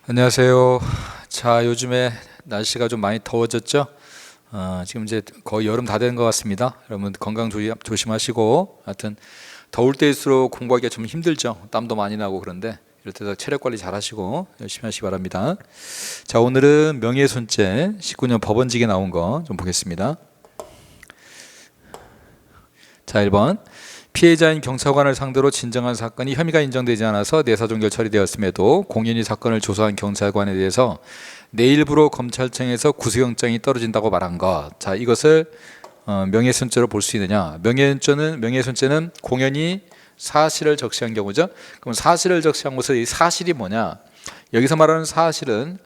안녕하세요. 자, 요즘에 날씨가 좀 많이 더워졌죠? 지금 이제 거의 여름 다 되는 것 같습니다. 여러분 건강 조심하시고, 하여튼 더울 때일수록 공부하기가 좀 힘들죠. 땀도 많이 나고 그런데 이럴 때도 체력 관리 잘 하시고 열심히 하시기 바랍니다. 자, 오늘은 명예훼손죄 19년 법원직에 나온 거 좀 보겠습니다. 자, 1번. 피해자인 경찰관을 상대로 진정한 사건이 혐의가 인정되지 않아서 내사종결 처리되었음에도 공연히 사건을 조사한 경찰관에 대해서 내 일부로 검찰청에서 구속영장이 떨어진다고 말한 것. 자, 이것을 명예훼손죄로 볼 수 있느냐? 명예훼손죄는 공연히 사실을 적시한 경우죠. 그럼 사실을 적시한 것은 이 사실이 뭐냐? 여기서 말하는 사실은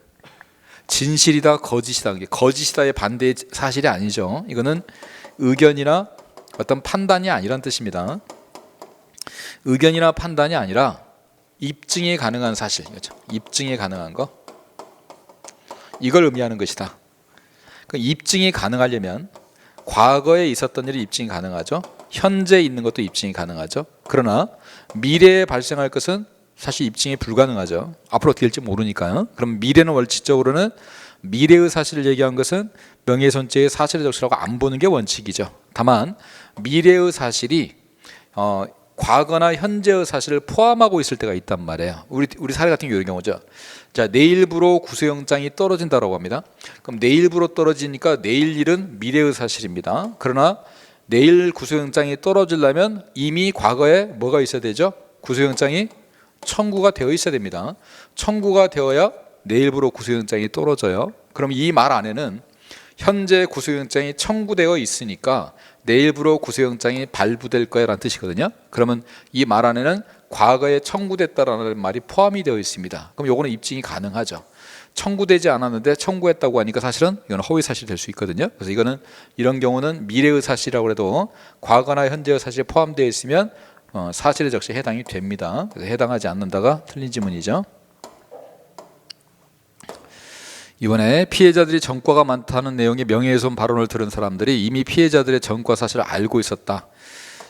진실이다, 거짓이다. 거짓이다의 반대의 사실이 아니죠. 이거는 의견이나 어떤 판단이 아니란 뜻입니다. 의견이나 판단이 아니라 입증이 가능한 사실, 그렇죠? 입증이 가능한 거, 이걸 의미하는 것이다. 입증이 가능하려면 과거에 있었던 일이 입증이 가능하죠. 현재 있는 것도 입증이 가능하죠. 그러나 미래에 발생할 것은 사실 입증이 불가능하죠. 앞으로 어떻게 될지 모르니까요. 그럼 미래는 원칙적으로는 미래의 사실을 얘기한 것은 명예훼손죄의 사실의 적시라고 안 보는 게 원칙이죠. 다만 미래의 사실이 과거나 현재의 사실을 포함하고 있을 때가 있단 말이에요. 우리 사례 같은 경우 이런 경우죠. 자, 내일부로 구속영장이 떨어진다라고 합니다. 그럼 내일부로 떨어지니까 내일 일은 미래의 사실입니다. 그러나 내일 구속영장이 떨어지려면 이미 과거에 뭐가 있어야 되죠? 구속영장이 청구가 되어 있어야 됩니다. 청구가 되어야 내일부로 구속영장이 떨어져요. 그럼 이 말 안에는 현재 구속영장이 청구되어 있으니까 내일부로 구속영장이 발부될 거야 라는 뜻이거든요. 그러면 이 말 안에는 과거에 청구됐다라는 말이 포함이 되어 있습니다. 그럼 요거는 입증이 가능하죠. 청구되지 않았는데 청구했다고 하니까 사실은 이건 허위 사실이 될 수 있거든요. 그래서 이런 경우는 미래의 사실이라고 해도 과거나 현재의 사실이 포함되어 있으면 사실의 적시에 해당이 됩니다. 그래서 해당하지 않는다가 틀린 지문이죠. 이번에 피해자들이 전과가 많다는 내용의 명예훼손 발언을 들은 사람들이 이미 피해자들의 전과 사실을 알고 있었다.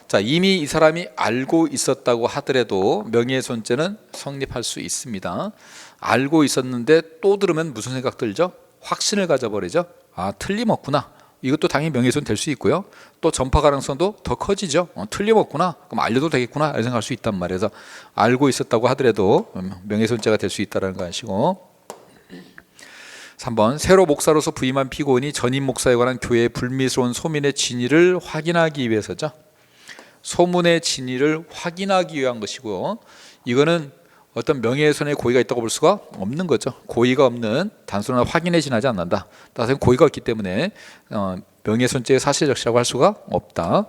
자, 이미 이 사람이 알고 있었다고 하더라도 명예훼손죄는 성립할 수 있습니다. 알고 있었는데 또 들으면 무슨 생각 들죠? 확신을 가져버리죠. 아, 틀림없구나. 이것도 당연히 명예훼손 될 수 있고요. 또 전파 가능성도 더 커지죠. 틀림없구나. 그럼 알려도 되겠구나. 이렇게 생각할 수 있단 말이에요. 그래서 알고 있었다고 하더라도 명예훼손죄가 될 수 있다는 거 아시고. 3번. 새로 목사로서 부임한 피고인이 전임 목사에 관한 교회의 불미스러운 소문의 진위를 확인하기 위해서죠. 소문의 진위를 확인하기 위한 것이고요. 이거는 어떤 명예훼손의 고의가 있다고 볼 수가 없는 거죠. 고의가 없는 단순한 확인에 지나지 않는다. 따라서 고의가 없기 때문에 명예훼손죄의 사실적시라고 할 수가 없다.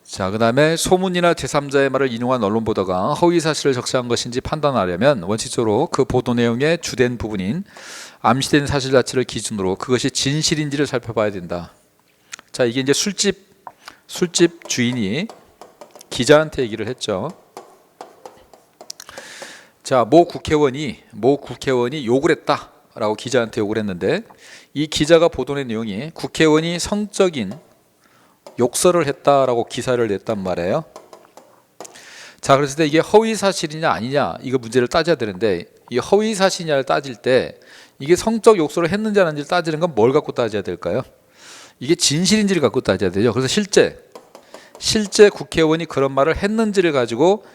자, 그 다음에 소문이나 제3자의 말을 인용한 언론 보도가 허위 사실을 적시한 것인지 판단하려면 원칙적으로 그 보도 내용의 주된 부분인 암시된 사실 자체를 기준으로 그것이 진실인지를 살펴봐야 된다. 자, 이게 이제 술집 주인이 기자한테 얘기를 했죠. 자, 모 국회의원이 욕을 했다라고 기자한테 욕을 했는데 이 기자가 보도낸 내용이 국회의원이 성적인 욕설을 했다라고 기사를 냈단 말이에요. 자, 그랬을 때 이게 허위 사실이냐 아니냐 이거 문제를 따져야 되는데 이 허위 사실이냐를 따질 때 이게 성적 욕설을 했는지 안 했는지를 따지는 건 뭘 갖고 따져야 될까요? 이게 진실인지를 갖고 따져야 되죠. 그래서 실제 국회의원이 그런 말을 했는지를 가지고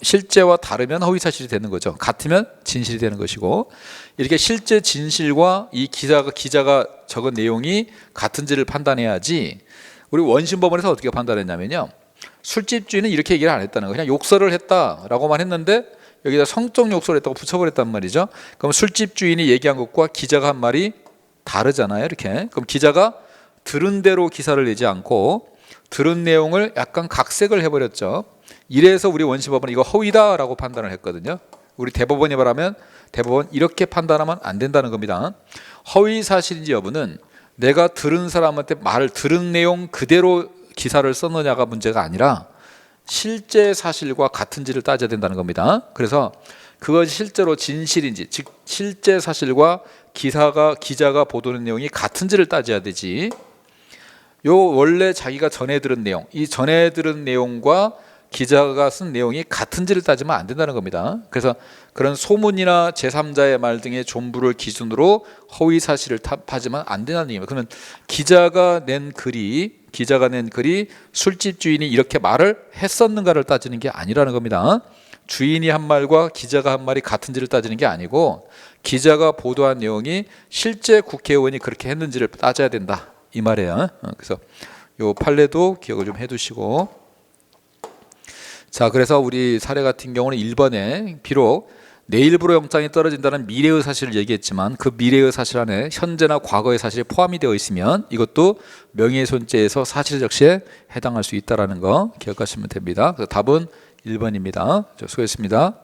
실제와 다르면 허위 사실이 되는 거죠. 같으면 진실이 되는 것이고 이렇게 실제 진실과 이 기자가 적은 내용이 같은지를 판단해야지. 우리 원심법원에서 어떻게 판단했냐면요. 술집 주인은 이렇게 얘기를 안 했다는 거예요. 그냥 욕설을 했다라고만 했는데 여기다 성적 욕설을 했다고 붙여버렸단 말이죠. 그럼 술집 주인이 얘기한 것과 기자가 한 말이 다르잖아요. 이렇게. 그럼 기자가 들은 대로 기사를 내지 않고 들은 내용을 약간 각색을 해버렸죠. 이래서 우리 원심법원은 이거 허위다라고 판단을 했거든요. 우리 대법원이 말하면 대법원 이렇게 판단하면 안 된다는 겁니다. 허위 사실인지 여부는 내가 들은 사람한테 말을 들은 내용 그대로 기사를 썼느냐가 문제가 아니라 실제 사실과 같은지를 따져야 된다는 겁니다. 그래서 그것이 실제로 진실인지, 즉 실제 사실과 기자가 보도한 내용이 같은지를 따져야 되지. 요 원래 자기가 전해 들은 내용, 이 전해 들은 내용과 기자가 쓴 내용이 같은지를 따지면 안 된다는 겁니다. 그래서 그런 소문이나 제3자의 말 등의 존부를 기준으로 허위 사실을 타파하지만 안 된다는 얘기입니다. 그러면 기자가 낸 글이 술집 주인이 이렇게 말을 했었는가를 따지는 게 아니라는 겁니다. 주인이 한 말과 기자가 한 말이 같은지를 따지는 게 아니고 기자가 보도한 내용이 실제 국회의원이 그렇게 했는지를 따져야 된다 이 말이에요. 그래서 요 판례도 기억을 좀 해두시고, 자 그래서 우리 사례 같은 경우는 1번에 비록 내일부로 영장이 떨어진다는 미래의 사실을 얘기했지만 그 미래의 사실 안에 현재나 과거의 사실이 포함이 되어 있으면 이것도 명예훼손죄에서 사실적시에 해당할 수 있다는 거 기억하시면 됩니다. 그래서 답은 1번입니다. 수고했습니다.